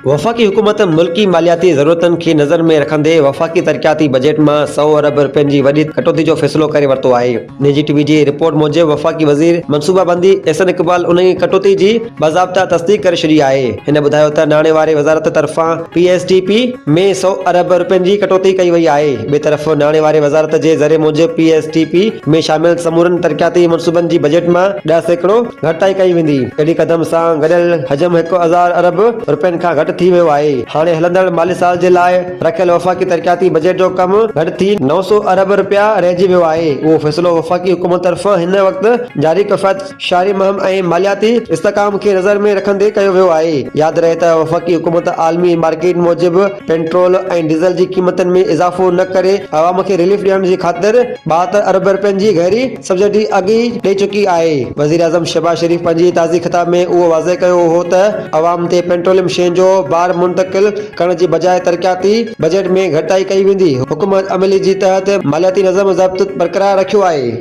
वफ़ाक़ी हुकूमत मुल्की मालियाती ज़रूरतनि खे नज़र में रखंदे वफ़ाक़ी तरक़ियाती बजट मां 100 अरब रुपयनि जी वॾी कटौती जो फ़ैसिलो करे वरितो आहे। निजी टीवी जी रिपोर्ट मूजिबि वफ़ाक़ी वज़ीर मनसूबाबंदी एहसन इक़बाल उन कटौती जी बाज़ाब्ता तस्दीक़ करे छॾी आहे। हिन ॿुधायो त नाणे वारे वज़ारत तरफ़ां PSDP में 100 अरब रुपयनि जी कटौती कई वई आहे। ॿिए तरफ़ नाणे वारे वज़ारत जे ज़रिए मूजिबि PSDP में शामिल समूरनि तरक़ियाती मनसूबनि जी बजट मां 10% घटाई कई वेंदी। अहिड़ी क़दम सां गॾियल हजम 1000 अरब रुपयनि खां घटि थी वियो आहे। हाणे हलंदड़ माली साल जे लाइ रखियल वफ़ाक़ी तरक़ियाती बजट जो कमु घटि थी 900 अरब रुपया रहिजी वियो आहे। उहो फ़ैसिलो वफ़ाक़ी हुकूमत तरफ़ां हिन वक़्तु जारी किफ़ायतशारी मुहिम ऐं मालियाती इस्तेहकाम खे नज़र में रखंदे कयो वियो आहे। यादि रहे त वफ़ाक़ी हुकूमत आलमी मार्केट मूजिबि पेट्रोल ऐं डीज़ल जी क़ीमतनि में इज़ाफ़ो न करे अवाम खे रिलीफ ॾियण जी ख़ातिर 72 अरब रुपयनि जी गहरी सब्सिडी अॻे ई ॾेई चुकी आहे। वज़ीर आज़म शहबाज शरीफ़ पंहिंजी ताज़ी ख़िताब में उहो वाज़े कयो हो त अवाम ते पेट्रोलियम शयुनि जो भार मुंतक़िल करण जी बजाय तरक़ियाती बजट में घटाई कई वेंदी। हुकूमत अमली जी तहत मालियाती नज़म ज़ब्त बरक़रार रखियो आहे।